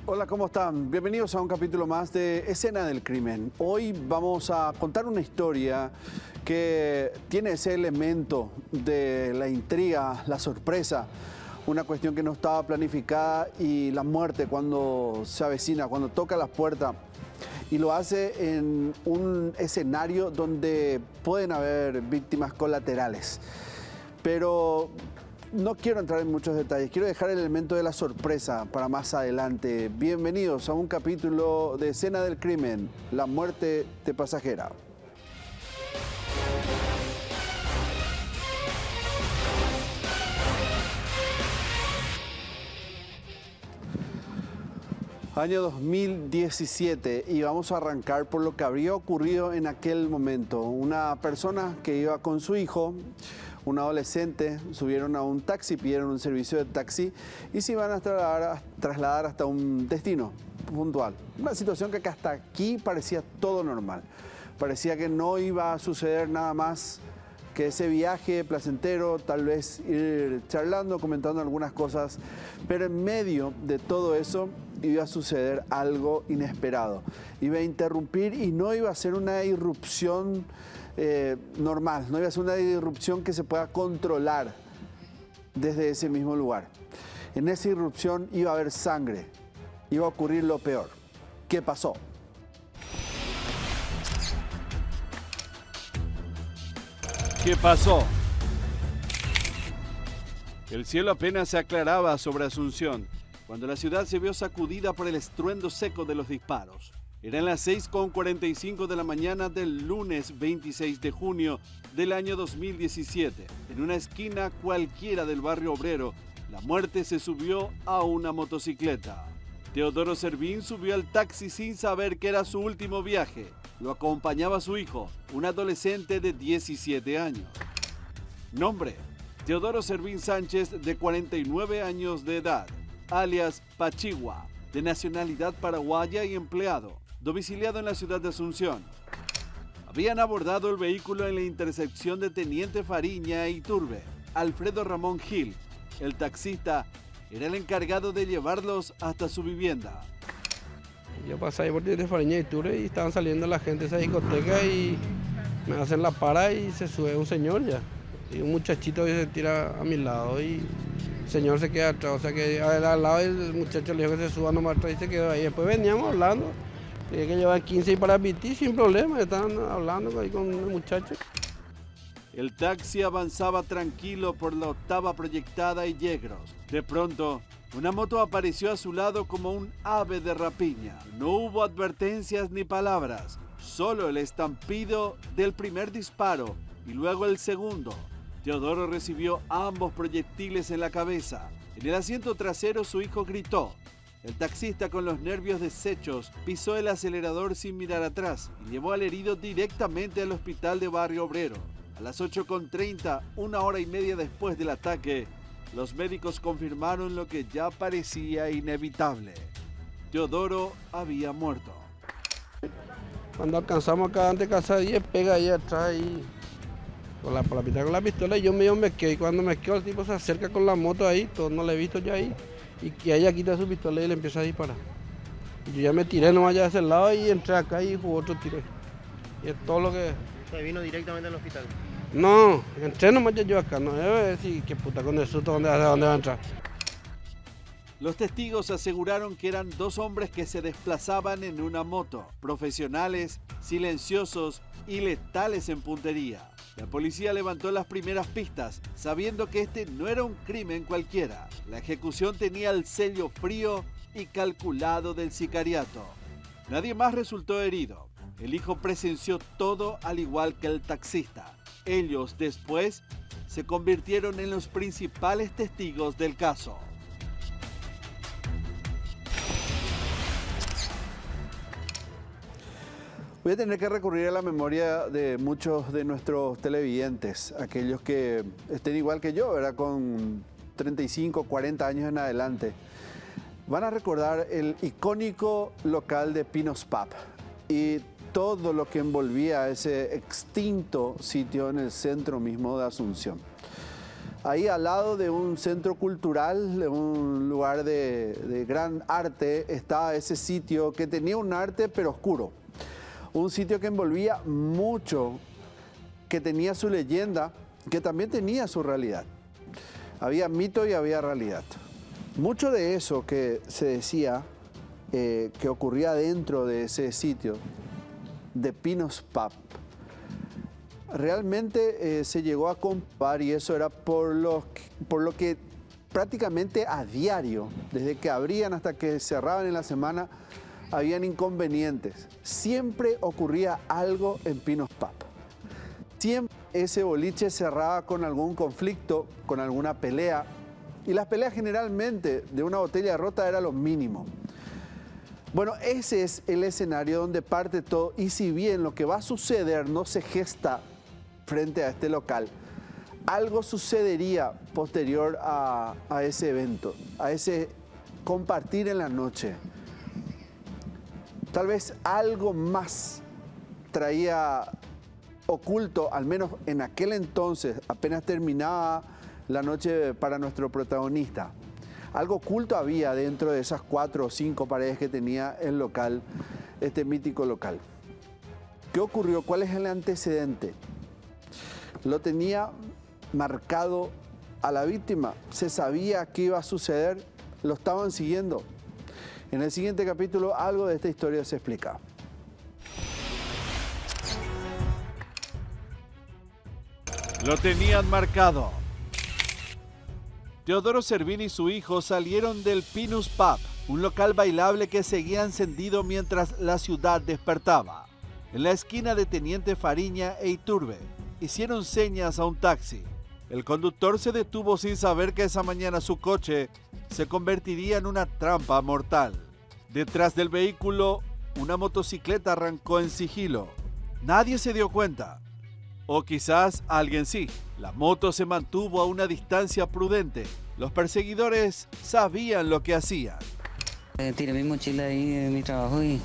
Hola, ¿cómo están? Bienvenidos a un capítulo más de Escena del Crimen. Hoy vamos a contar una historia que tiene ese elemento de la intriga, la sorpresa, una cuestión que no estaba planificada y la muerte cuando se avecina, cuando toca la puerta. Y lo hace en un escenario donde pueden haber víctimas colaterales. Pero no quiero entrar en muchos detalles, quiero dejar el elemento de la sorpresa para más adelante. Bienvenidos a un capítulo de Escena del Crimen, la muerte de pasajera. Año 2017 y vamos a arrancar por lo que habría ocurrido en aquel momento. Una persona que iba con su hijo, un adolescente, subieron a un taxi, pidieron un servicio de taxi y se iban a trasladar hasta un destino puntual. Una situación que hasta aquí parecía todo normal. Parecía que no iba a suceder nada más que ese viaje placentero, tal vez ir charlando, comentando algunas cosas, pero en medio de todo eso iba a suceder algo inesperado. Iba a interrumpir y no iba a ser una irrupción normal, no iba a ser una irrupción que se pueda controlar desde ese mismo lugar. En esa irrupción iba a haber sangre, iba a ocurrir lo peor. ¿Qué pasó? ¿Qué pasó? El cielo apenas se aclaraba sobre Asunción, cuando la ciudad se vio sacudida por el estruendo seco de los disparos. Eran las 6:45 de la mañana del lunes 26 de junio del año 2017. En una esquina cualquiera del barrio obrero, la muerte se subió a una motocicleta. Teodoro Servín subió al taxi sin saber que era su último viaje. Lo acompañaba su hijo, un adolescente de 17 años. Nombre: Teodoro Servín Sánchez, de 49 años de edad, alias Pachigua, de nacionalidad paraguaya y empleado, domiciliado en la ciudad de Asunción. Habían abordado el vehículo en la intersección de Teniente Fariña e Iturbe. Alfredo Ramón Gil, el taxista, era el encargado de llevarlos hasta su vivienda. Yo pasé ahí por Teniente Fariña y Iturbe y estaban saliendo la gente de esa discoteca y me hacen la para y se sube un señor ya. Y un muchachito se tira a mi lado y el señor se queda atrás. O sea que al lado del muchacho le dijo que se suba nomás atrás y se quedó ahí. Después veníamos hablando. Tenía que llevar 15 y para Piti sin problema. Estaban hablando ahí con el muchacho. El taxi avanzaba tranquilo por la octava proyectada y Yegros. De pronto, una moto apareció a su lado como un ave de rapiña. No hubo advertencias ni palabras, solo el estampido del primer disparo y luego el segundo. Teodoro recibió ambos proyectiles en la cabeza. En el asiento trasero su hijo gritó. El taxista, con los nervios deshechos, pisó el acelerador sin mirar atrás y llevó al herido directamente al hospital de Barrio Obrero. A las 8:30, una hora y media después del ataque, los médicos confirmaron lo que ya parecía inevitable. Teodoro había muerto. Cuando alcanzamos acá ante casa 10, pega ahí atrás y con la pistola y yo medio me quedo. Y cuando me quedo el tipo se acerca con la moto ahí, todo no lo he visto ya ahí. Y que ella quita su pistola y le empieza a disparar. Y yo ya me tiré nomás ya de ese lado y entré acá y jugó otro tiro. Y es todo lo que... ¿Se vino directamente al hospital? No, entré nomás ya yo acá, no debe decir qué puta con el susto, ¿dónde va a entrar? Los testigos aseguraron que eran dos hombres que se desplazaban en una moto, profesionales, silenciosos y letales en puntería. La policía levantó las primeras pistas, sabiendo que este no era un crimen cualquiera. La ejecución tenía el sello frío y calculado del sicariato. Nadie más resultó herido. El hijo presenció todo al igual que el taxista. Ellos después se convirtieron en los principales testigos del caso. Voy a tener que recurrir a la memoria de muchos de nuestros televidentes, aquellos que estén igual que yo, ¿verdad? Con 35, 40 años en adelante. Van a recordar el icónico local de Pinos Pub y todo lo que envolvía ese extinto sitio en el centro mismo de Asunción. Ahí al lado de un centro cultural, de un lugar de gran arte, estaba ese sitio que tenía un arte pero oscuro. Un sitio que envolvía mucho, que tenía su leyenda, que también tenía su realidad. Había mito y había realidad. Mucho de eso que se decía que ocurría dentro de ese sitio, de Pinos Pub, realmente se llegó a comprobar, y eso era por lo que prácticamente a diario, desde que abrían hasta que cerraban en la semana, habían inconvenientes. Siempre ocurría algo en Pinos Pub. Siempre ese boliche cerraba con algún conflicto, con alguna pelea, y las peleas generalmente de una botella rota era lo mínimo. Bueno, ese es el escenario donde parte todo, y si bien lo que va a suceder no se gesta frente a este local, algo sucedería posterior a ese evento, a ese compartir en la noche. Tal vez algo más traía oculto, al menos en aquel entonces, apenas terminaba la noche para nuestro protagonista. Algo oculto había dentro de esas 4 o 5 paredes que tenía el local, este mítico local. ¿Qué ocurrió? ¿Cuál es el antecedente? Lo tenía marcado a la víctima, se sabía qué iba a suceder, lo estaban siguiendo. En el siguiente capítulo algo de esta historia se explica. Lo tenían marcado. Teodoro Servini y su hijo salieron del Pinus Pub, un local bailable que seguía encendido mientras la ciudad despertaba. En la esquina de Teniente Fariña e Iturbe, hicieron señas a un taxi. El conductor se detuvo sin saber que esa mañana su coche se convertiría en una trampa mortal. Detrás del vehículo, una motocicleta arrancó en sigilo. Nadie se dio cuenta. O quizás alguien sí. La moto se mantuvo a una distancia prudente. Los perseguidores sabían lo que hacían. Tiré mi mochila ahí de mi trabajo y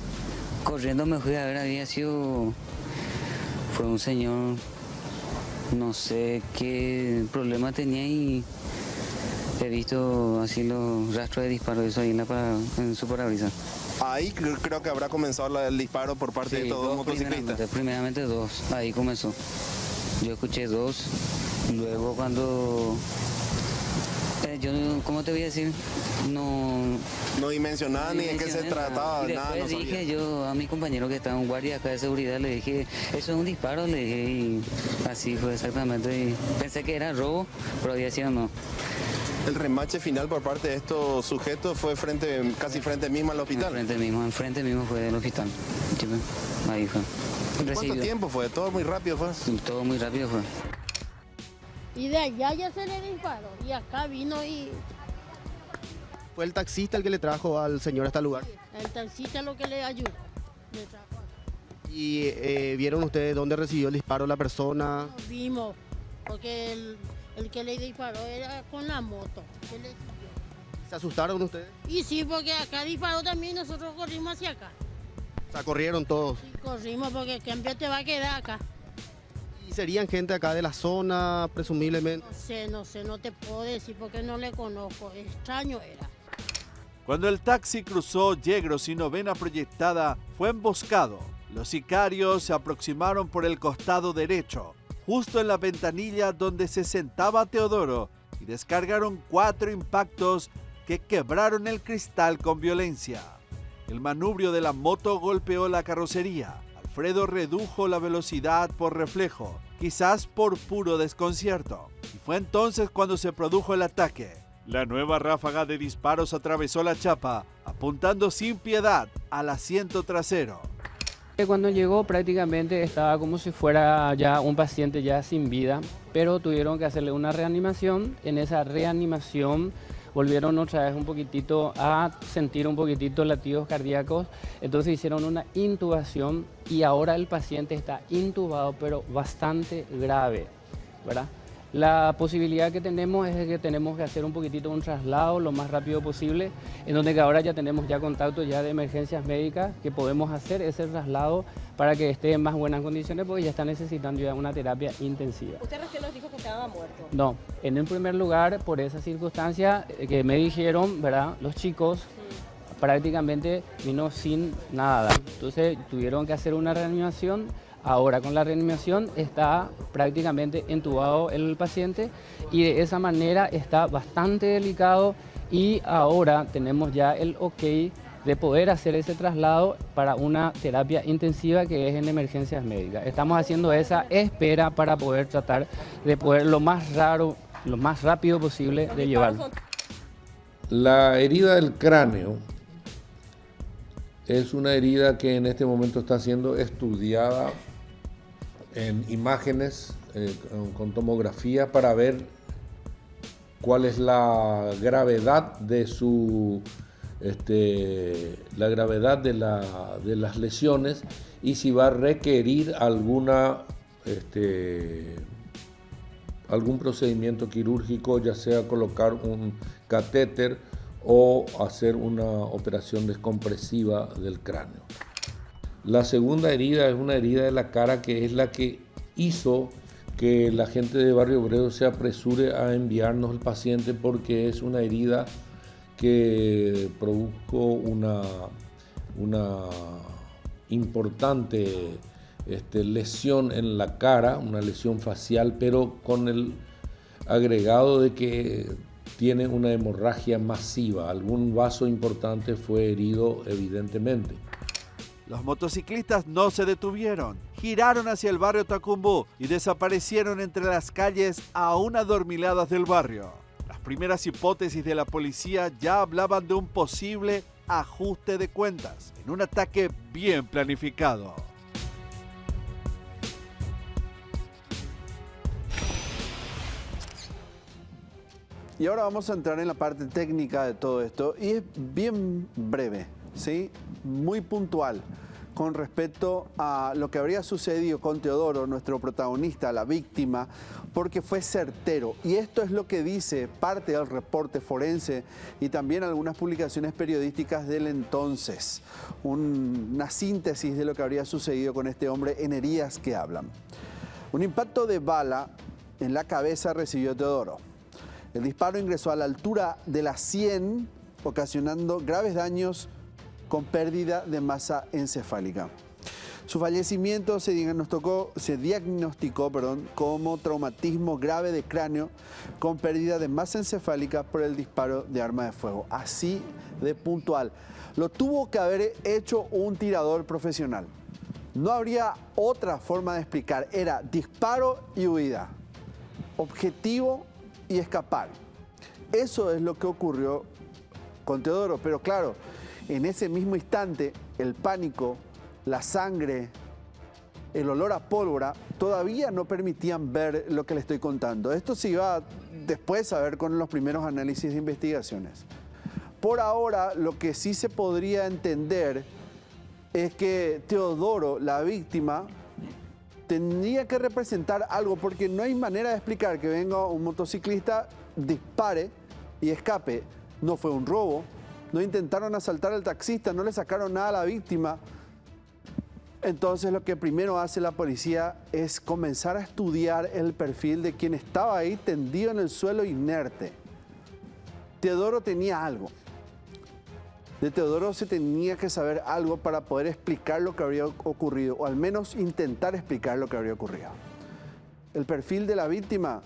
corriendo me fui a ver, fue un señor, no sé qué problema tenía, y he visto así los rastros de disparos, eso ahí en su parabrisas. Ahí creo que habrá comenzado el disparo por parte de estos dos motociclistas. Primeramente 2, ahí comenzó. Yo escuché 2, luego cuando... yo, ¿cómo te voy a decir? No dimensionaba ni de qué se trataba, y nada. Después dije yo a mi compañero que estaba en guardia acá de seguridad, le dije, eso es un disparo, le dije, y así fue exactamente. Y pensé que era robo, pero había sido no. El remache final por parte de estos sujetos fue casi frente mismo al hospital. Enfrente mismo fue el hospital. Ahí fue. ¿Cuánto tiempo fue? ¿Todo muy rápido fue? Todo muy rápido fue. Y de allá ya se le disparó y acá vino y... ¿Fue el taxista el que le trajo al señor hasta el lugar? El taxista es lo que le ayudó. Le trajo acá. ¿Y vieron ustedes dónde recibió el disparo la persona? Nos vimos, porque el que le disparó era con la moto. Que le siguió. ¿Se asustaron ustedes? Y sí, porque acá disparó también, nosotros corrimos hacia acá. O sea, corrieron todos. Sí, corrimos porque el cambio te va a quedar acá. ¿Y serían gente acá de la zona, presumiblemente? No sé, no te puedo decir porque no le conozco. Extraño era. Cuando el taxi cruzó Yegros y Novena Proyectada, fue emboscado. Los sicarios se aproximaron por el costado derecho, justo en la ventanilla donde se sentaba Teodoro, y descargaron 4 impactos que quebraron el cristal con violencia. El manubrio de la moto golpeó la carrocería. Alfredo redujo la velocidad por reflejo, quizás por puro desconcierto. Y fue entonces cuando se produjo el ataque. La nueva ráfaga de disparos atravesó la chapa, apuntando sin piedad al asiento trasero. Cuando llegó prácticamente estaba como si fuera ya un paciente ya sin vida, pero tuvieron que hacerle una reanimación. En esa reanimación volvieron otra vez un poquitito a sentir un poquitito latidos cardíacos, entonces hicieron una intubación y ahora el paciente está intubado, pero bastante grave, ¿verdad? La posibilidad que tenemos es de que tenemos que hacer un poquitito un traslado lo más rápido posible, en donde que ahora ya tenemos ya contacto ya de emergencias médicas, que podemos hacer ese traslado para que esté en más buenas condiciones, porque ya está necesitando ya una terapia intensiva. Usted recién nos dijo que estaba muerto. No, en el primer lugar, por esa circunstancia que me dijeron, ¿verdad? Los chicos prácticamente vino sin nada. Entonces tuvieron que hacer una reanimación. Ahora con la reanimación está prácticamente entubado el paciente y de esa manera está bastante delicado y ahora tenemos ya el ok de poder hacer ese traslado para una terapia intensiva que es en emergencias médicas. Estamos haciendo esa espera para poder tratar de poder lo más rápido posible de llevarlo. La herida del cráneo es una herida que en este momento está siendo estudiada en imágenes con tomografía para ver cuál es la gravedad de la gravedad de las lesiones y si va a requerir algún procedimiento quirúrgico, ya sea colocar un catéter o hacer una operación descompresiva del cráneo. La segunda herida es una herida de la cara que es la que hizo que la gente de Barrio Obrero se apresure a enviarnos el paciente porque es una herida que produjo una importante lesión en la cara, una lesión facial, pero con el agregado de que tiene una hemorragia masiva. Algún vaso importante fue herido evidentemente. Los motociclistas no se detuvieron, giraron hacia el barrio Tacumbú y desaparecieron entre las calles aún adormiladas del barrio. Las primeras hipótesis de la policía ya hablaban de un posible ajuste de cuentas en un ataque bien planificado. Y ahora vamos a entrar en la parte técnica de todo esto y es bien breve, ¿sí? Muy puntual con respecto a lo que habría sucedido con Teodoro, nuestro protagonista, la víctima, porque fue certero. Y esto es lo que dice parte del reporte forense y también algunas publicaciones periodísticas del entonces. Una síntesis de lo que habría sucedido con este hombre en heridas que hablan. Un impacto de bala en la cabeza recibió Teodoro. El disparo ingresó a la altura de la sien, ocasionando graves daños con pérdida de masa encefálica. Su fallecimiento se diagnosticó como traumatismo grave de cráneo con pérdida de masa encefálica por el disparo de arma de fuego. Así de puntual. Lo tuvo que haber hecho un tirador profesional. No habría otra forma de explicar. Era disparo y huida. Objetivo y escapar. Eso es lo que ocurrió con Teodoro. Pero claro, en ese mismo instante, el pánico, la sangre, el olor a pólvora, todavía no permitían ver lo que le estoy contando. Esto se iba después a ver con los primeros análisis de investigaciones. Por ahora, lo que sí se podría entender es que Teodoro, la víctima, tendría que representar algo, porque no hay manera de explicar que venga un motociclista, dispare y escape. No fue un robo. No intentaron asaltar al taxista, no le sacaron nada a la víctima. Entonces lo que primero hace la policía es comenzar a estudiar el perfil de quien estaba ahí tendido en el suelo inerte. Teodoro tenía algo. De Teodoro se tenía que saber algo para poder explicar lo que habría ocurrido, o al menos intentar explicar lo que habría ocurrido. El perfil de la víctima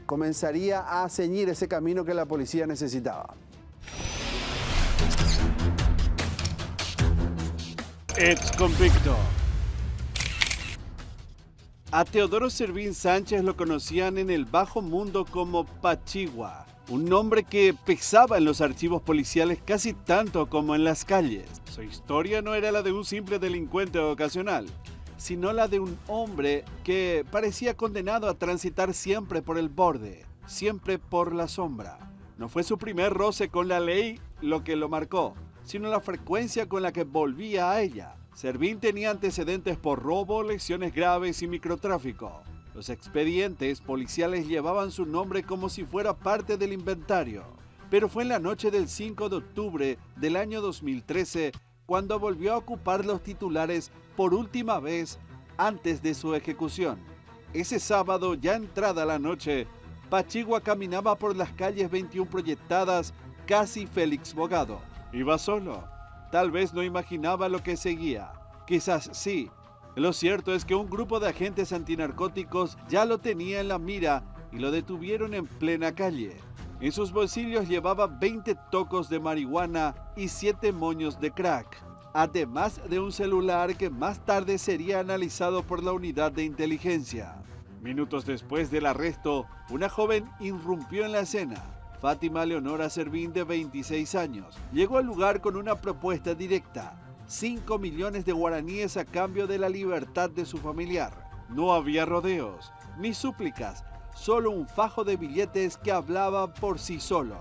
comenzaría a ceñir ese camino que la policía necesitaba. Ex convicto. A Teodoro Servín Sánchez lo conocían en el bajo mundo como Pachigua, un nombre que pesaba en los archivos policiales casi tanto como en las calles. Su historia no era la de un simple delincuente ocasional, sino la de un hombre que parecía condenado a transitar siempre por el borde, siempre por la sombra. No fue su primer roce con la ley lo que lo marcó, sino la frecuencia con la que volvía a ella. Servín tenía antecedentes por robo, lesiones graves y microtráfico. Los expedientes policiales llevaban su nombre como si fuera parte del inventario. Pero fue en la noche del 5 de octubre del año 2013 cuando volvió a ocupar los titulares por última vez antes de su ejecución. Ese sábado, ya entrada la noche, Pachigua caminaba por las calles 21 proyectadas, casi Félix Bogado. Iba solo. Tal vez no imaginaba lo que seguía. Quizás sí. Lo cierto es que un grupo de agentes antinarcóticos ya lo tenía en la mira y lo detuvieron en plena calle. En sus bolsillos llevaba 20 tocos de marihuana y 7 moños de crack, además de un celular que más tarde sería analizado por la unidad de inteligencia. Minutos después del arresto, una joven irrumpió en la escena. Fátima Leonora Servín, de 26 años, llegó al lugar con una propuesta directa: 5 millones de guaraníes a cambio de la libertad de su familiar. No había rodeos, ni súplicas, solo un fajo de billetes que hablaba por sí solo.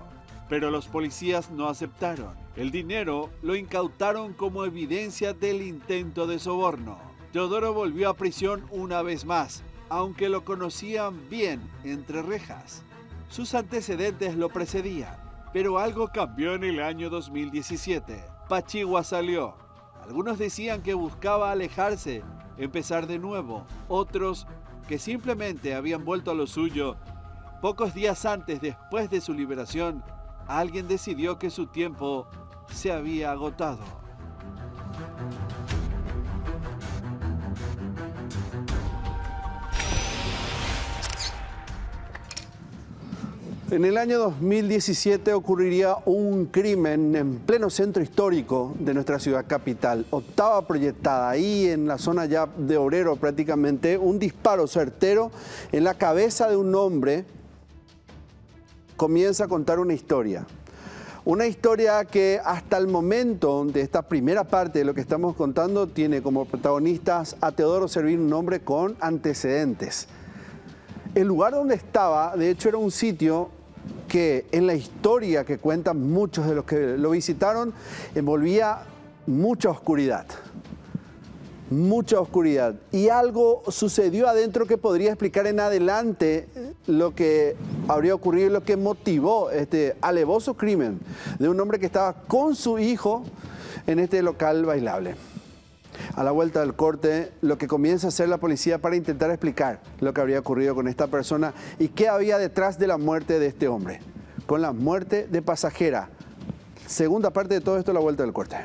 Pero los policías no aceptaron. El dinero lo incautaron como evidencia del intento de soborno. Teodoro volvió a prisión una vez más, aunque lo conocían bien entre rejas. Sus antecedentes lo precedían, pero algo cambió en el año 2017. Pachigua salió. Algunos decían que buscaba alejarse, empezar de nuevo. Otros que simplemente habían vuelto a lo suyo. Pocos días antes, después de su liberación, alguien decidió que su tiempo se había agotado. En el año 2017 ocurriría un crimen en pleno centro histórico de nuestra ciudad capital. Octava proyectada, ahí en la zona ya de Obrero prácticamente, un disparo certero en la cabeza de un hombre comienza a contar una historia. Una historia que hasta el momento de esta primera parte de lo que estamos contando tiene como protagonistas a Teodoro Servín, un hombre con antecedentes. El lugar donde estaba, de hecho, era un sitio que en la historia que cuentan muchos de los que lo visitaron, envolvía mucha oscuridad. Mucha oscuridad. Y algo sucedió adentro que podría explicar en adelante lo que habría ocurrido y lo que motivó este alevoso crimen de un hombre que estaba con su hijo en este local bailable. A la vuelta del corte, lo que comienza a hacer la policía para intentar explicar lo que habría ocurrido con esta persona y qué había detrás de la muerte de este hombre, con la muerte de Pasajera. Segunda parte de todo esto, la vuelta del corte.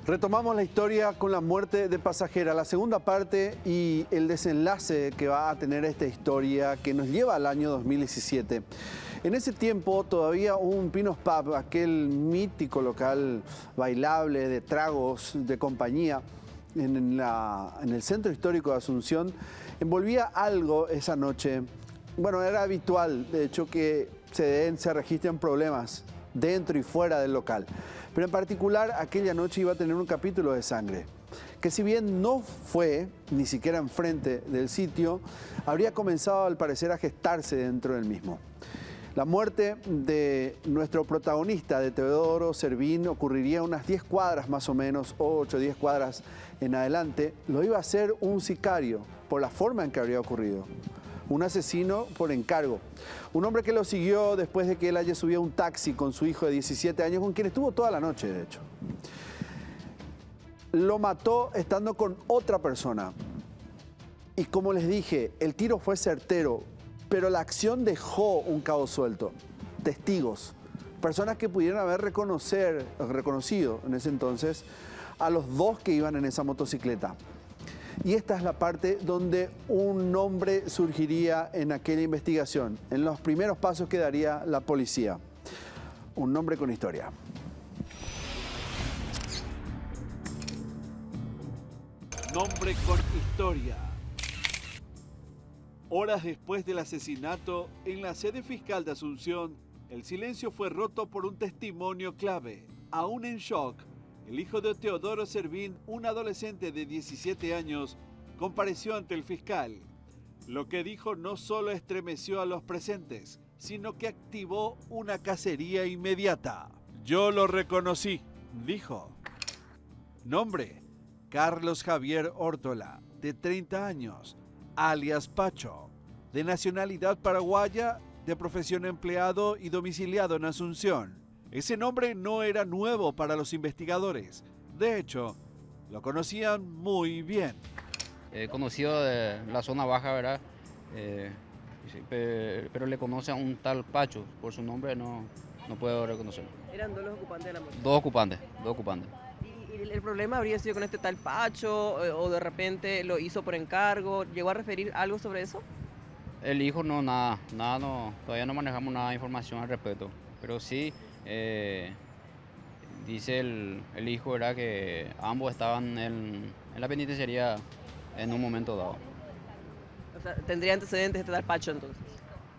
Retomamos la historia con la muerte de Pasajera, la segunda parte y el desenlace que va a tener esta historia que nos lleva al año 2017. En ese tiempo todavía un Pinos Pub, aquel mítico local bailable de tragos de compañía en el centro histórico de Asunción, envolvía algo esa noche. Bueno, era habitual, de hecho, que se registren problemas dentro y fuera del local. Pero en particular, aquella noche iba a tener un capítulo de sangre, que si bien no fue ni siquiera enfrente del sitio, habría comenzado al parecer a gestarse dentro del mismo. La muerte de nuestro protagonista, de Teodoro Servín, ocurriría unas 10 cuadras más o menos, 8 o 10 cuadras en adelante. Lo iba a hacer un sicario, por la forma en que habría ocurrido. Un asesino por encargo. Un hombre que lo siguió después de que él haya subido a un taxi con su hijo de 17 años, con quien estuvo toda la noche, de hecho. Lo mató estando con otra persona. Y como les dije, el tiro fue certero, pero la acción dejó un cabo suelto. Testigos, personas que pudieran haber reconocido en ese entonces a los dos que iban en esa motocicleta. Y esta es la parte donde un nombre surgiría en aquella investigación, en los primeros pasos que daría la policía. Un nombre con historia. Nombre con historia. Horas después del asesinato, en la sede fiscal de Asunción, el silencio fue roto por un testimonio clave. Aún en shock, el hijo de Teodoro Servín, un adolescente de 17 años, compareció ante el fiscal. Lo que dijo no solo estremeció a los presentes, sino que activó una cacería inmediata. Yo lo reconocí, dijo. Nombre: Carlos Javier Órtola, de 30 años, alias Pacho, de nacionalidad paraguaya, de profesión empleado y domiciliado en Asunción. Ese nombre no era nuevo para los investigadores. De hecho, lo conocían muy bien. Conocido de la zona baja, ¿verdad? Pero le conoce a un tal Pacho. Por su nombre no puedo reconocerlo. ¿Eran dos los ocupantes de la moto? Dos ocupantes. ¿Y el problema habría sido con este tal Pacho o de repente lo hizo por encargo? ¿Llegó a referir algo sobre eso? El hijo nada, todavía no manejamos nada de información al respecto. Pero sí, dice el hijo, ¿verdad?, que ambos estaban en la penitenciaría en un momento dado. O sea, ¿tendría antecedentes este tal Pacho entonces?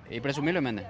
Y presumiblemente.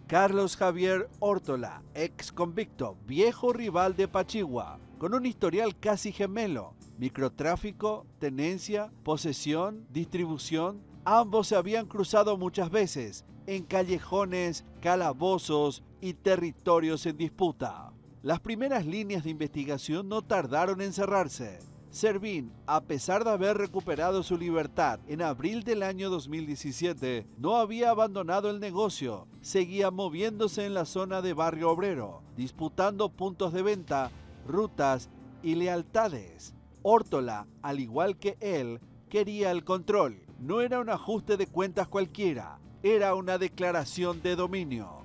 Carlos Javier Órtola, ex convicto, viejo rival de Pachigua, con un historial casi gemelo: microtráfico, tenencia, posesión, distribución. Ambos se habían cruzado muchas veces en callejones, calabozos y territorios en disputa. Las primeras líneas de investigación no tardaron en cerrarse. Servín, a pesar de haber recuperado su libertad en abril del año 2017, no había abandonado el negocio. Seguía moviéndose en la zona de Barrio Obrero, disputando puntos de venta, rutas y lealtades. Órtola, al igual que él, quería el control. No era un ajuste de cuentas cualquiera, era una declaración de dominio.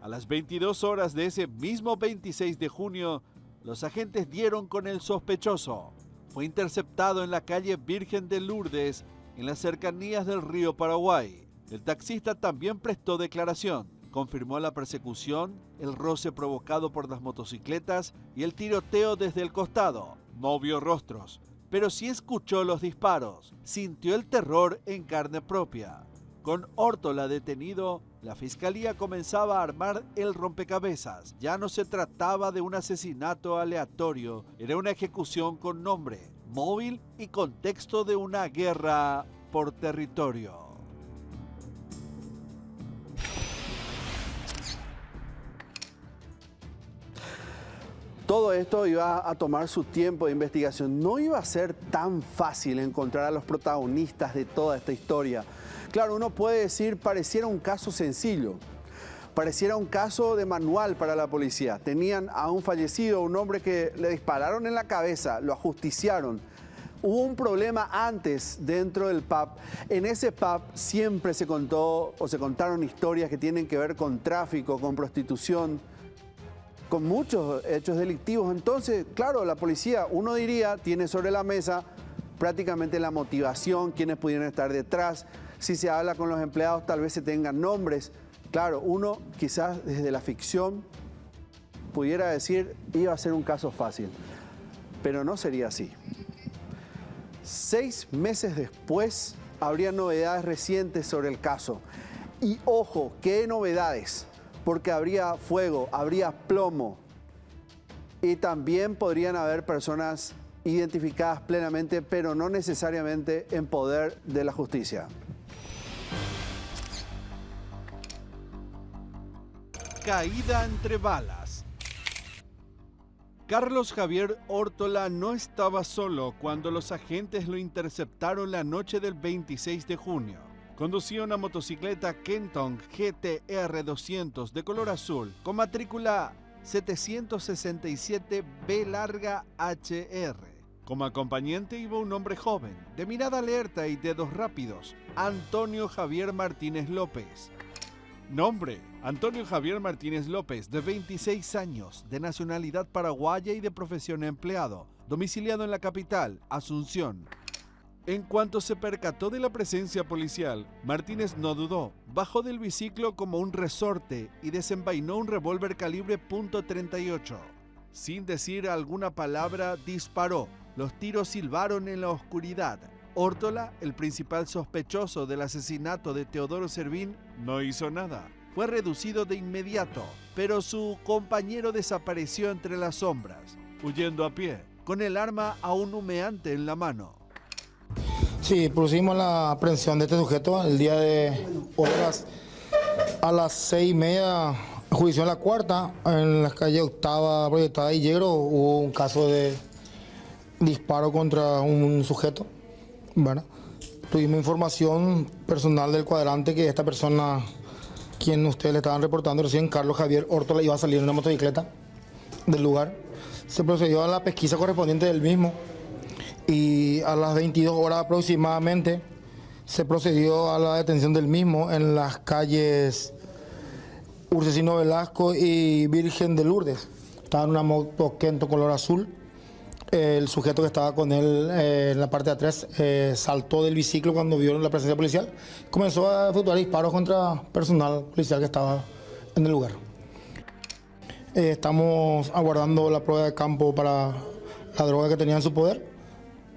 A las 22 horas de ese mismo 26 de junio, los agentes dieron con el sospechoso. Fue interceptado en la calle Virgen de Lourdes, en las cercanías del río Paraguay. El taxista también prestó declaración. Confirmó la persecución, el roce provocado por las motocicletas y el tiroteo desde el costado. No vio rostros, pero sí escuchó los disparos. Sintió el terror en carne propia. Con Órtola detenido, la fiscalía comenzaba a armar el rompecabezas. Ya no se trataba de un asesinato aleatorio, era una ejecución con nombre, móvil y contexto de una guerra por territorio. Todo esto iba a tomar su tiempo de investigación. No iba a ser tan fácil encontrar a los protagonistas de toda esta historia. Claro, uno puede decir, pareciera un caso sencillo, pareciera un caso de manual para la policía. Tenían a un fallecido, un hombre que le dispararon en la cabeza, lo ajusticiaron. Hubo un problema antes dentro del pub. En ese pub siempre se contó o se contaron historias que tienen que ver con tráfico, con prostitución, con muchos hechos delictivos. Entonces, claro, la policía, uno diría, tiene sobre la mesa prácticamente la motivación, quiénes pudieran estar detrás. Si se habla con los empleados, tal vez se tengan nombres. Claro, uno quizás desde la ficción pudiera decir, iba a ser un caso fácil, pero no sería así. 6 meses después, habría novedades recientes sobre el caso. Y ojo, ¿qué novedades? Porque habría fuego, habría plomo y también podrían haber personas identificadas plenamente, pero no necesariamente en poder de la justicia. Caída entre balas. Carlos Javier Órtola no estaba solo cuando los agentes lo interceptaron la noche del 26 de junio. Conducía una motocicleta Kenton GTR 200 de color azul con matrícula 767B larga HR. Como acompañante iba un hombre joven, de mirada alerta y dedos rápidos, Antonio Javier Martínez López. Nombre: Antonio Javier Martínez López, de 26 años, de nacionalidad paraguaya y de profesión empleado, domiciliado en la capital, Asunción. En cuanto se percató de la presencia policial, Martínez no dudó, bajó del biciclo como un resorte y desenvainó un revólver calibre .38. Sin decir alguna palabra, disparó. Los tiros silbaron en la oscuridad. Órtola, el principal sospechoso del asesinato de Teodoro Servín, no hizo nada. Fue reducido de inmediato, pero su compañero desapareció entre las sombras. huyendo a pie, con el arma aún humeante en la mano. Sí, pusimos la aprehensión de este sujeto el día de horas a las 6:30, juicio en la cuarta, en la calle Octava, Proyectada y Yegro, hubo un caso de disparo contra un sujeto, ¿verdad? Tuvimos información personal del cuadrante que esta persona, quien ustedes le estaban reportando recién, Carlos Javier Ortola, iba a salir en una motocicleta del lugar. Se procedió a la pesquisa correspondiente del mismo y a las 22 horas aproximadamente se procedió a la detención del mismo en las calles Urcesino Velasco y Virgen de Lourdes. Estaba en una moto Kento color azul. El sujeto que estaba con él en la parte de atrás saltó del biciclo cuando vio la presencia policial. Comenzó a efectuar disparos contra personal policial que estaba en el lugar. Estamos aguardando la prueba de campo para la droga que tenía en su poder,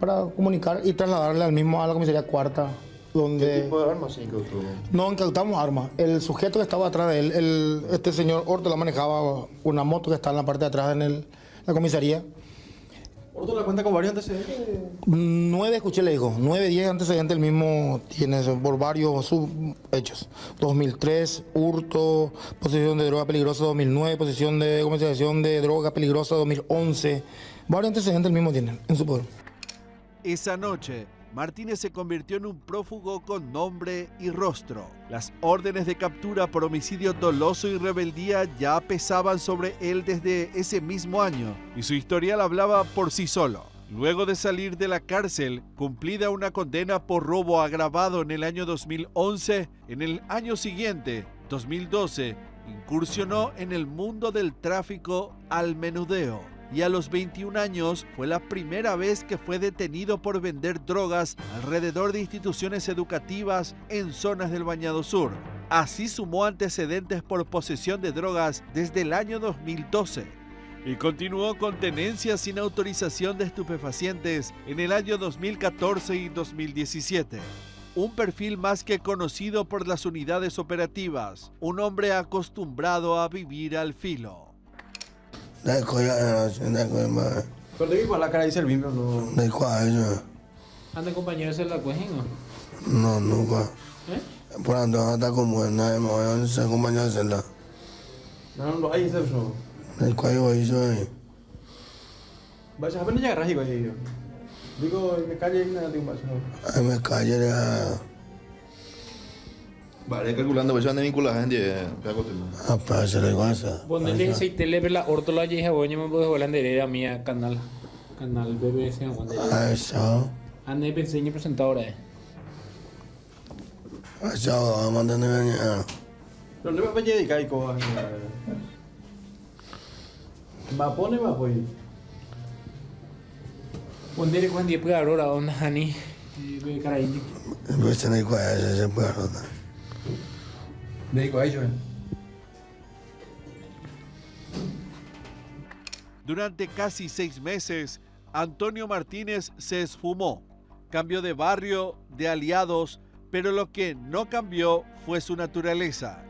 para comunicar y trasladarle al mismo a la comisaría cuarta. Donde ¿Qué tipo de armas se incautó? No incautamos armas. El sujeto que estaba atrás de él, este señor Ortola, manejaba una moto que está en la parte de atrás en la comisaría. ¿Ortola cuenta con varios antecedentes? 9, escuché, le dijo, 9, 10 antecedentes el mismo tiene por varios hechos. 2003, hurto, posesión de droga peligrosa 2009, posesión de comercialización de droga peligrosa 2011. Varios antecedentes el mismo tiene en su poder. Esa noche, Martínez se convirtió en un prófugo con nombre y rostro. Las órdenes de captura por homicidio doloso y rebeldía ya pesaban sobre él desde ese mismo año y su historial hablaba por sí solo. Luego de salir de la cárcel, cumplida una condena por robo agravado en el año 2011, en el año siguiente, 2012, incursionó en el mundo del tráfico al menudeo. Y a los 21 años fue la primera vez que fue detenido por vender drogas alrededor de instituciones educativas en zonas del Bañado Sur. Así sumó antecedentes por posesión de drogas desde el año 2012 y continuó con tenencias sin autorización de estupefacientes en el año 2014 y 2017. Un perfil más que conocido por las unidades operativas, un hombre acostumbrado a vivir al filo. ¿Pero de qué la cara dice el mismo? No. ¿De cuál eso? ¿Anda compañero de la cueja? No, nunca. Por ando hasta como nada más, se acompaña a hacerla. No, hay eso. ¿De cuál hizo ahí? Vaya, apenas ya agarras y yo. Digo, en mi calle hay nada de un vaso. En mi calle era... Vale, calculando, pues ande vinculada gente, ah, para hacerle WhatsApp. Ponele ese tele ver la ortola y esa boña me puedo volar de mía canal BBC ah, eso. Ande pensé ni presentadora. Eso, vamos a mantener. Pero no me voy a dedicar a cosas. Va pone va pues. Ponele cuando día puede ahora onda Hani. Ve caray. Pues tener cuál se puede rodar. Dedico a ello. Durante casi 6 meses, Antonio Martínez se esfumó. Cambió de barrio, de aliados, pero lo que no cambió fue su naturaleza.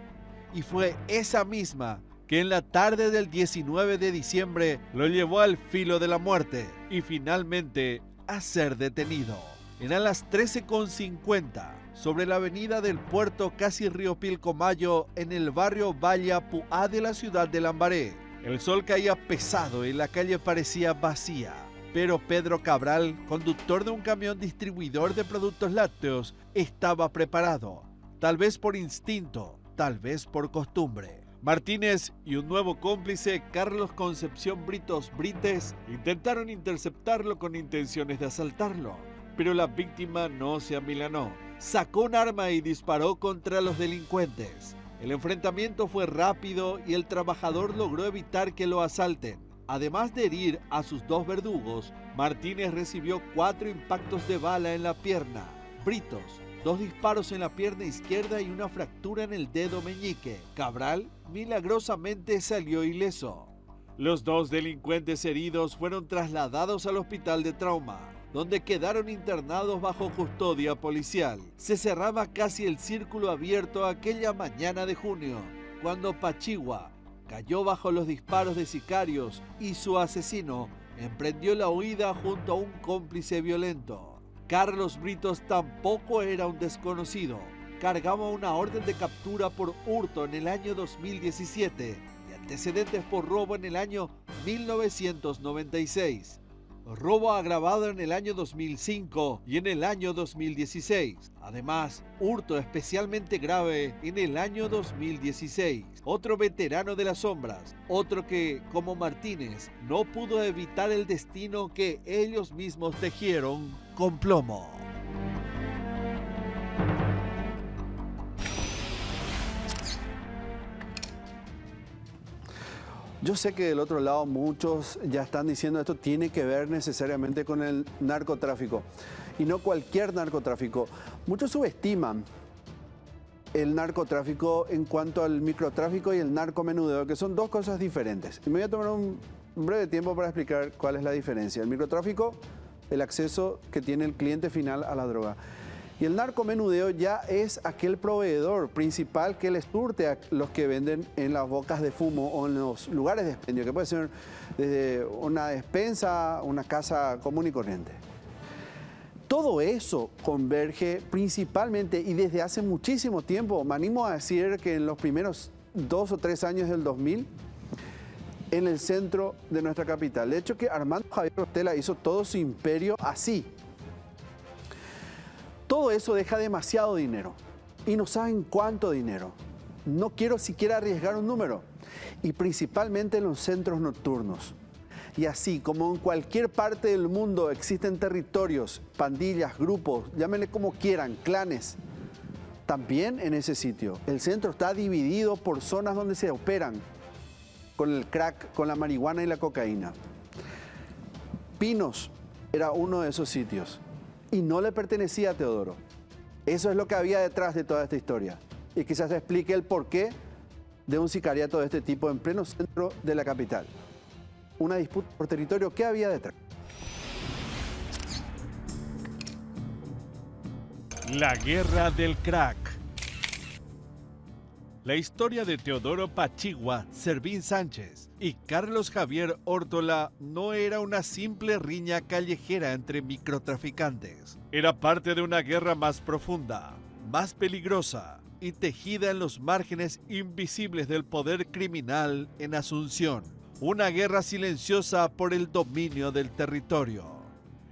Y fue esa misma que en la tarde del 19 de diciembre lo llevó al filo de la muerte y finalmente a ser detenido. Eran las 13:50 sobre la avenida del Puerto, casi Río Pilcomayo, en el barrio Valle Apuá de la ciudad de Lambaré. El sol caía pesado y la calle parecía vacía, pero Pedro Cabral, conductor de un camión distribuidor de productos lácteos, estaba preparado, tal vez por instinto, tal vez por costumbre. Martínez y un nuevo cómplice, Carlos Concepción Britos Brites, intentaron interceptarlo con intenciones de asaltarlo, pero la víctima no se amilanó. Sacó un arma y disparó contra los delincuentes. El enfrentamiento fue rápido y el trabajador logró evitar que lo asalten. Además de herir a sus 2 verdugos, Martínez recibió 4 impactos de bala en la pierna. Britos, 2 disparos en la pierna izquierda y una fractura en el dedo meñique. Cabral milagrosamente salió ileso. Los 2 delincuentes heridos fueron trasladados al hospital de trauma, donde quedaron internados bajo custodia policial. Se cerraba casi el círculo abierto aquella mañana de junio, cuando Pachigua cayó bajo los disparos de sicarios y su asesino emprendió la huida junto a un cómplice violento. Carlos Britos tampoco era un desconocido. Cargaba una orden de captura por hurto en el año 2017 y antecedentes por robo en el año 1996. Robo agravado en el año 2005 y en el año 2016. Además, hurto especialmente grave en el año 2016. Otro veterano de las sombras, otro que, como Martínez, no pudo evitar el destino que ellos mismos tejieron con plomo. Yo sé que del otro lado muchos ya están diciendo esto tiene que ver necesariamente con el narcotráfico. Y no cualquier narcotráfico. Muchos subestiman el narcotráfico en cuanto al microtráfico y el narcomenudeo, que son dos cosas diferentes. Y me voy a tomar un breve tiempo para explicar cuál es la diferencia. El microtráfico, el acceso que tiene el cliente final a la droga. Y el narcomenudeo ya es aquel proveedor principal que les surte a los que venden en las bocas de fumo o en los lugares de expendio, que puede ser desde una despensa, una casa común y corriente. Todo eso converge principalmente y desde hace muchísimo tiempo, me animo a decir que en los primeros 2 o 3 años del 2000, en el centro de nuestra capital. De hecho que Armando Javier Rotella hizo todo su imperio así. Todo eso deja demasiado dinero y no saben cuánto dinero. No quiero siquiera arriesgar un número. Y principalmente en los centros nocturnos. Y así como en cualquier parte del mundo existen territorios, pandillas, grupos, llámenle como quieran, clanes. También en ese sitio el centro está dividido por zonas donde se operan con el crack, con la marihuana y la cocaína. Pinos era uno de esos sitios. Y no le pertenecía a Teodoro. Eso es lo que había detrás de toda esta historia. Y quizás explique el porqué de un sicariato de este tipo en pleno centro de la capital. Una disputa por territorio, ¿qué había detrás? La guerra del crack. La historia de Teodoro Pachigua, Servín Sánchez y Carlos Javier Órtola no era una simple riña callejera entre microtraficantes. Era parte de una guerra más profunda, más peligrosa y tejida en los márgenes invisibles del poder criminal en Asunción. Una guerra silenciosa por el dominio del territorio.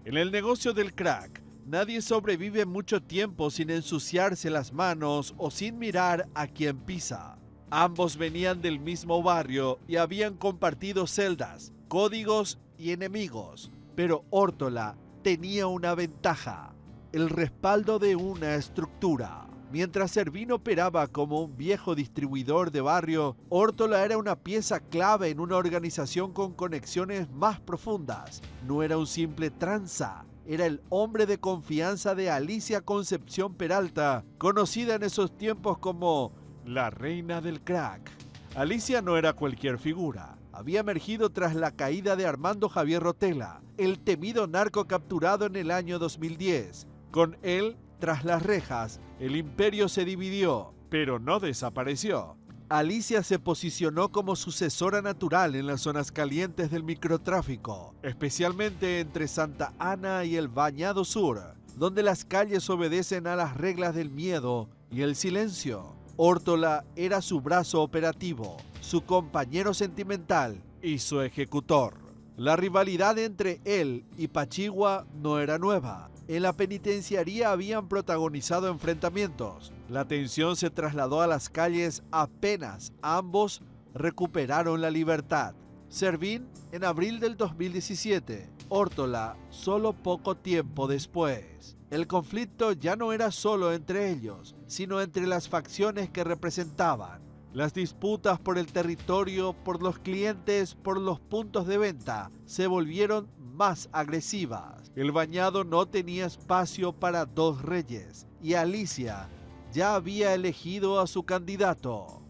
En el negocio del crack, nadie sobrevive mucho tiempo sin ensuciarse las manos o sin mirar a quien pisa. Ambos venían del mismo barrio y habían compartido celdas, códigos y enemigos. Pero Órtola tenía una ventaja, el respaldo de una estructura. Mientras Servín operaba como un viejo distribuidor de barrio, Órtola era una pieza clave en una organización con conexiones más profundas. No era un simple tranza. Era el hombre de confianza de Alicia Concepción Peralta, conocida en esos tiempos como la reina del crack. Alicia no era cualquier figura. Había emergido tras la caída de Armando Javier Rotella, el temido narco capturado en el año 2010. Con él, tras las rejas, el imperio se dividió, pero no desapareció. Alicia se posicionó como sucesora natural en las zonas calientes del microtráfico, especialmente entre Santa Ana y el Bañado Sur, donde las calles obedecen a las reglas del miedo y el silencio. Órtola era su brazo operativo, su compañero sentimental y su ejecutor. La rivalidad entre él y Pachigua no era nueva. En la penitenciaría habían protagonizado enfrentamientos. La tensión se trasladó a las calles apenas ambos recuperaron la libertad. Servín en abril del 2017, Órtola solo poco tiempo después. El conflicto ya no era solo entre ellos, sino entre las facciones que representaban. Las disputas por el territorio, por los clientes, por los puntos de venta, se volvieron más agresivas. El Bañado no tenía espacio para dos reyes y Alicia ya había elegido a su candidato.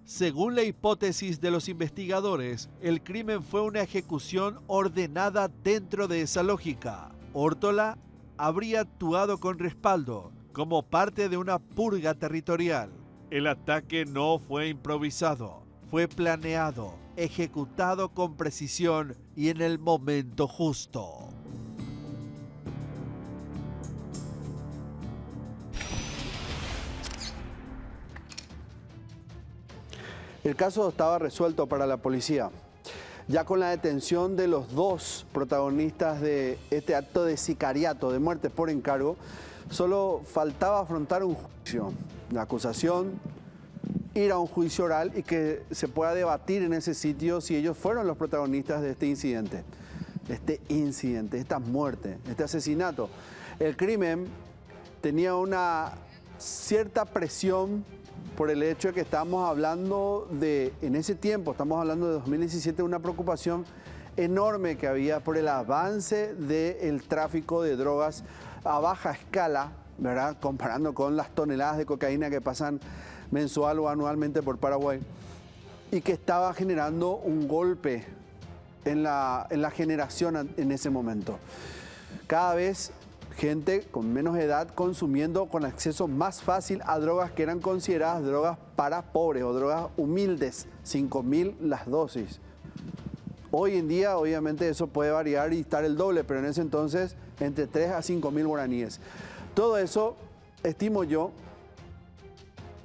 Según la hipótesis de los investigadores, el crimen fue una ejecución ordenada dentro de esa lógica. Órtola habría actuado con respaldo, como parte de una purga territorial. El ataque no fue improvisado. fue planeado, ejecutado con precisión y en el momento justo. El caso estaba resuelto para la policía. Ya con la detención de los dos protagonistas de este acto de sicariato, de muerte por encargo, solo faltaba afrontar un juicio. La acusación, ir a un juicio oral y que se pueda debatir en ese sitio si ellos fueron los protagonistas de este incidente, esta muerte, este asesinato. El crimen tenía una cierta presión por el hecho de que estamos hablando de, en ese tiempo, estamos hablando de 2017, una preocupación enorme que había por el avance del tráfico de drogas a baja escala, ¿verdad? Comparando con las toneladas de cocaína que pasan mensual o anualmente por Paraguay, y que estaba generando un golpe en la generación en ese momento. Cada vez gente con menos edad consumiendo con acceso más fácil a drogas que eran consideradas drogas para pobres o drogas humildes, 5.000 las dosis. Hoy en día obviamente eso puede variar y estar el doble, pero en ese entonces entre 3 a 5.000 guaraníes. Todo eso, estimo yo,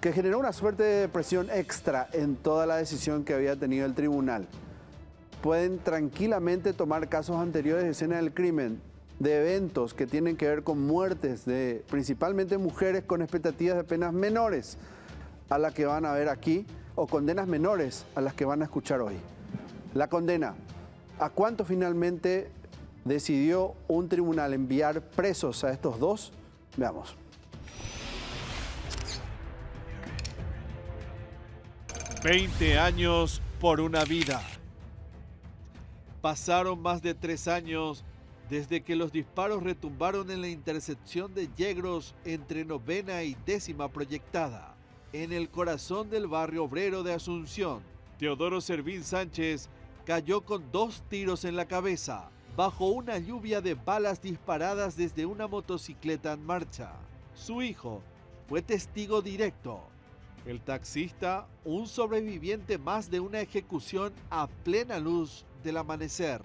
que generó una suerte de presión extra en toda la decisión que había tenido el tribunal. Pueden tranquilamente tomar casos anteriores de escena del crimen, de eventos que tienen que ver con muertes de principalmente mujeres con expectativas de penas menores a las que van a ver aquí, o condenas menores a las que van a escuchar hoy. La condena, ¿a cuánto finalmente decidió un tribunal enviar presos a estos dos? Veamos. «20 años por una vida». Pasaron más de 3 años desde que los disparos retumbaron en la intersección de Yegros entre 9ª y 10ª Proyectada, en el corazón del barrio obrero de Asunción. Teodoro Servín Sánchez cayó con 2 tiros en la cabeza, bajo una lluvia de balas disparadas desde una motocicleta en marcha. Su hijo fue testigo directo. El taxista, un sobreviviente más de una ejecución a plena luz del amanecer.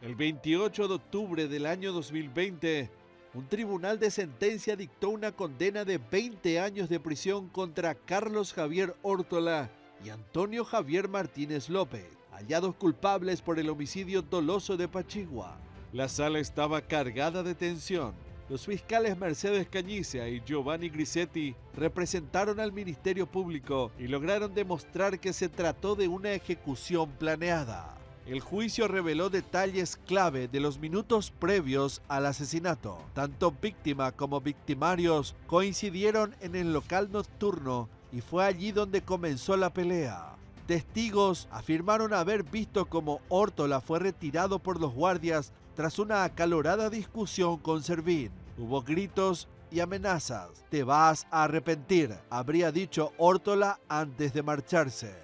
El 28 de octubre del año 2020, un tribunal de sentencia dictó una condena de 20 años de prisión contra Carlos Javier Órtola y Antonio Javier Martínez López, hallados culpables por el homicidio doloso de Pachigua. La sala estaba cargada de tensión. Los fiscales Mercedes Cañicia y Giovanni Grisetti representaron al Ministerio Público y lograron demostrar que se trató de una ejecución planeada. El juicio reveló detalles clave de los minutos previos al asesinato. Tanto víctima como victimarios coincidieron en el local nocturno y fue allí donde comenzó la pelea. Testigos afirmaron haber visto cómo Órtola fue retirado por los guardias tras una acalorada discusión con Servín. Hubo gritos y amenazas. «Te vas a arrepentir», habría dicho Órtola antes de marcharse.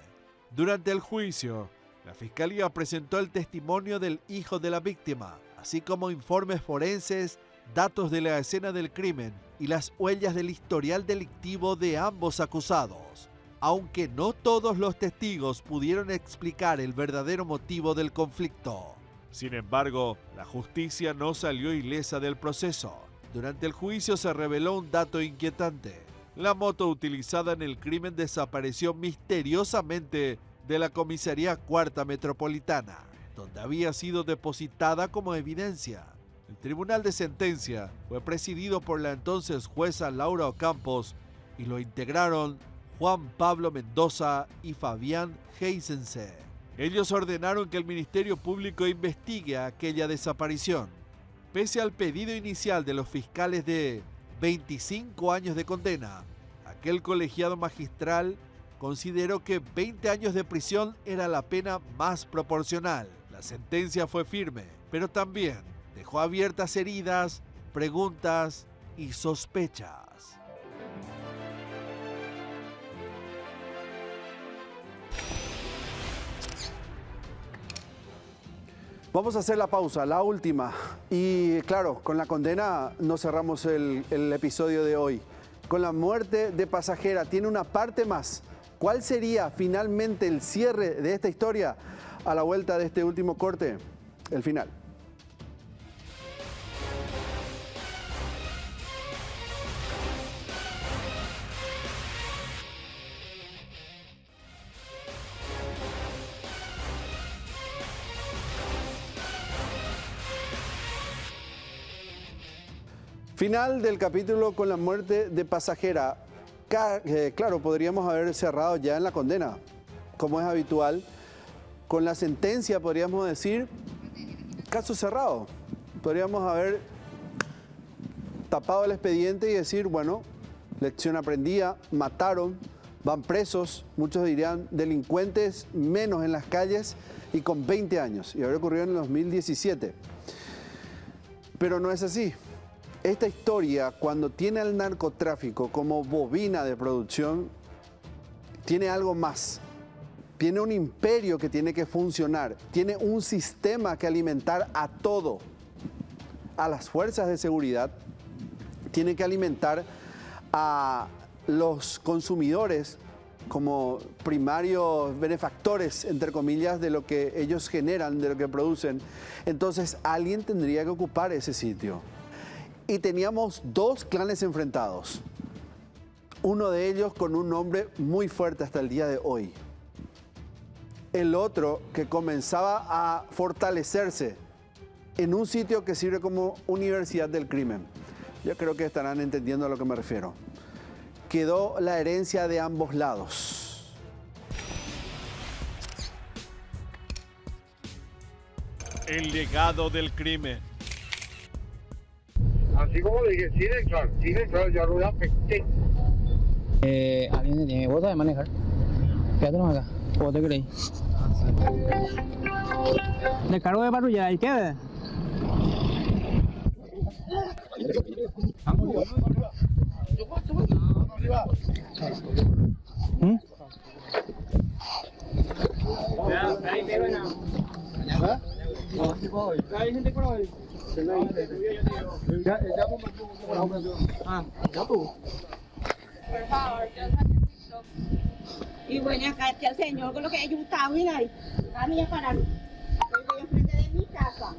Durante el juicio, la Fiscalía presentó el testimonio del hijo de la víctima, así como informes forenses, datos de la escena del crimen y las huellas del historial delictivo de ambos acusados. Aunque no todos los testigos pudieron explicar el verdadero motivo del conflicto. Sin embargo, la justicia no salió ilesa del proceso. Durante el juicio se reveló un dato inquietante. La moto utilizada en el crimen desapareció misteriosamente de la comisaría Cuarta Metropolitana, donde había sido depositada como evidencia. El tribunal de sentencia fue presidido por la entonces jueza Laura Ocampos y lo integraron Juan Pablo Mendoza y Fabián Heisense. Ellos ordenaron que el Ministerio Público investigue aquella desaparición. Pese al pedido inicial de los fiscales de 25 años de condena, aquel colegiado magistral consideró que 20 años de prisión era la pena más proporcional. La sentencia fue firme, pero también dejó abiertas heridas, preguntas y sospechas. Vamos a hacer la pausa, la última. Y claro, con la condena no cerramos el episodio de hoy. Con la muerte de Pasajera tiene una parte más. ¿Cuál sería finalmente el cierre de esta historia? A la vuelta de este último corte, el final. Final del capítulo con la muerte de Pasajera. Claro, podríamos haber cerrado ya en la condena, como es habitual. Con la sentencia podríamos decir, caso cerrado. Podríamos haber tapado el expediente y decir, bueno, lección aprendida, mataron, van presos, muchos dirían delincuentes menos en las calles y con 20 años. Y habría ocurrido en el 2017. Pero no es así. Esta historia, cuando tiene al narcotráfico como bobina de producción, tiene algo más. Tiene un imperio que tiene que funcionar. Tiene un sistema que alimentar a todo. A las fuerzas de seguridad. Tiene que alimentar a los consumidores como primarios benefactores, entre comillas, de lo que ellos generan, de lo que producen. Entonces, alguien tendría que ocupar ese sitio. Y teníamos dos clanes enfrentados. Uno de ellos con un nombre muy fuerte hasta el día de hoy. El otro que comenzaba a fortalecerse en un sitio que sirve como universidad del crimen. Yo creo que estarán entendiendo a lo que me refiero. Quedó la herencia de ambos lados. El legado del crimen. Así como dije, sin entrar, yo lo afecté. Alguien tiene, vos sabés manejar. Quédate acá, ¿cómo te crees? Descargo de patrulla, ¿y qué ves? Por favor, y bueno, acá está el señor con lo que ellos estaban, mira ahí. A mí a parar. Estoy enfrente de mi casa.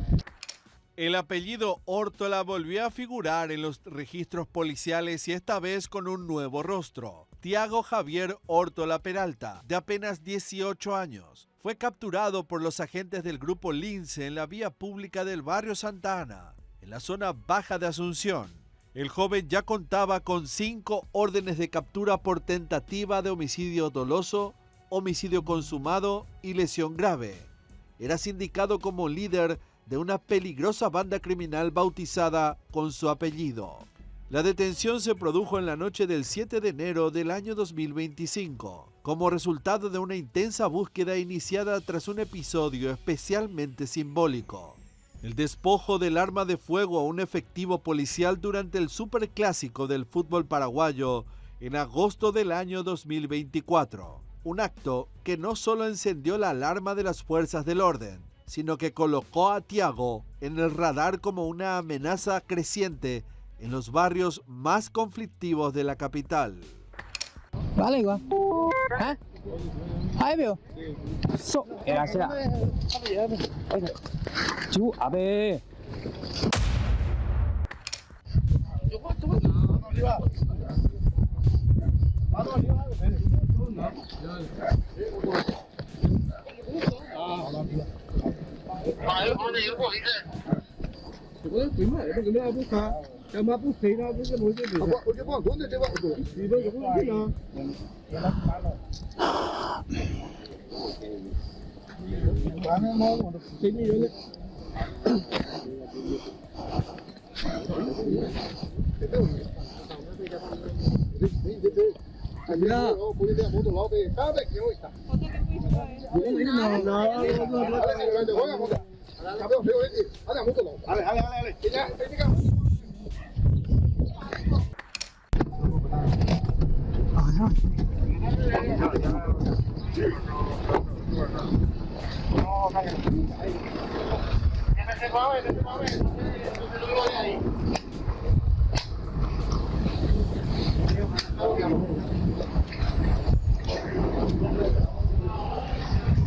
El apellido Órtola volvió a figurar en los registros policiales y esta vez con un nuevo rostro. Tiago Javier Órtola Peralta, de apenas 18 años, fue capturado por los agentes del Grupo Lince en la vía pública del barrio Santa Ana, en la zona baja de Asunción. El joven ya contaba con 5 órdenes de captura por tentativa de homicidio doloso, homicidio consumado y lesión grave. Era sindicado como líder de una peligrosa banda criminal bautizada con su apellido. La detención se produjo en la noche del 7 de enero del año 2025, como resultado de una intensa búsqueda iniciada tras un episodio especialmente simbólico. El despojo del arma de fuego a un efectivo policial durante el superclásico del fútbol paraguayo en agosto del año 2024. Un acto que no solo encendió la alarma de las fuerzas del orden, sino que colocó a Tiago en el radar como una amenaza creciente en los barrios más conflictivos de la capital. Vale, igual. ¿Ah? Ahí veo. So, gracias. Chú, a ver.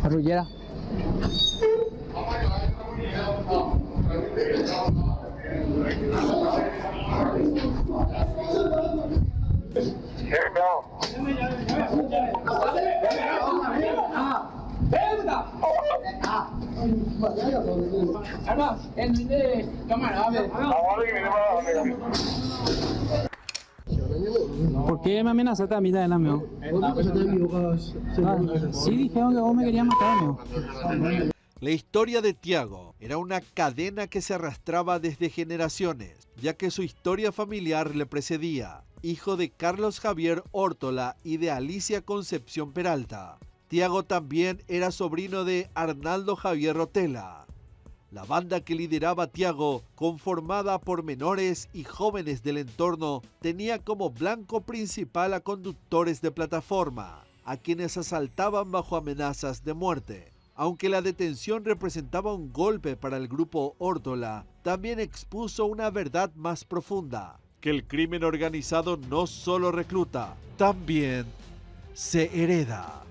Arrullera. ¿Por qué me amenazaste a mí también, amigo? Sí, dijeron que vos me querías matar, amigo. La historia de Tiago era una cadena que se arrastraba desde generaciones, ya que su historia familiar le precedía. Hijo de Carlos Javier Órtola y de Alicia Concepción Peralta. Tiago también era sobrino de Arnaldo Javier Rotela. La banda que lideraba Tiago, conformada por menores y jóvenes del entorno, tenía como blanco principal a conductores de plataforma, a quienes asaltaban bajo amenazas de muerte. Aunque la detención representaba un golpe para el grupo Órtola, también expuso una verdad más profunda, que el crimen organizado no solo recluta, también se hereda.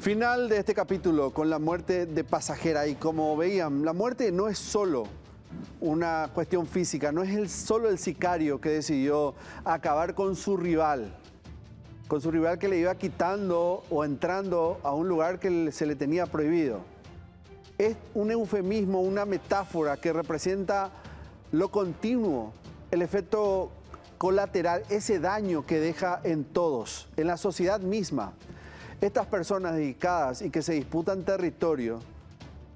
Final de este capítulo con la muerte de Pasajera, y como veían, la muerte no es solo una cuestión física, no es solo el sicario que decidió acabar con su rival que le iba quitando o entrando a un lugar que se le tenía prohibido. Es un eufemismo, una metáfora que representa lo continuo, el efecto colateral, ese daño que deja en todos, en la sociedad misma. Estas personas dedicadas y que se disputan territorio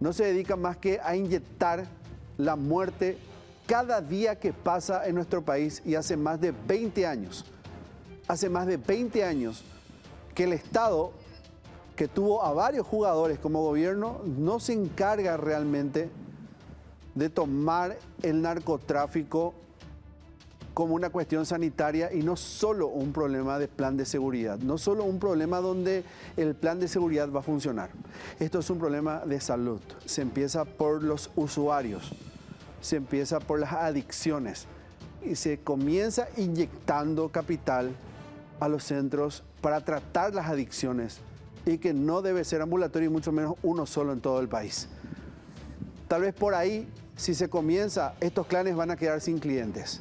no se dedican más que a inyectar la muerte cada día que pasa en nuestro país, y hace más de 20 años. Hace más de 20 años que el Estado, que tuvo a varios jugadores como gobierno, no se encarga realmente de tomar el narcotráfico como una cuestión sanitaria y no solo un problema de plan de seguridad, no solo un problema donde el plan de seguridad va a funcionar. Esto es un problema de salud. Se empieza por los usuarios, se empieza por las adicciones y se comienza inyectando capital a los centros para tratar las adicciones, y que no debe ser ambulatorio y mucho menos uno solo en todo el país. Tal vez por ahí, si se comienza, estos clanes van a quedar sin clientes.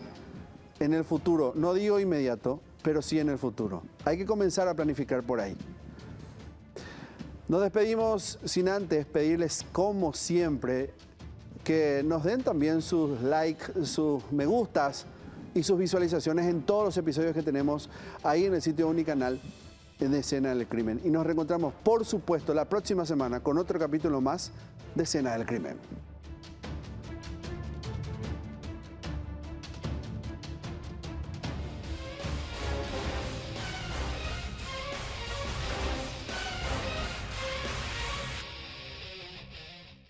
En el futuro, no digo inmediato, pero sí en el futuro. Hay que comenzar a planificar por ahí. Nos despedimos sin antes pedirles, como siempre, que nos den también sus likes, sus me gustas y sus visualizaciones en todos los episodios que tenemos ahí en el sitio Unicanal de Escena del Crimen. Y nos reencontramos, por supuesto, la próxima semana con otro capítulo más de Escena del Crimen.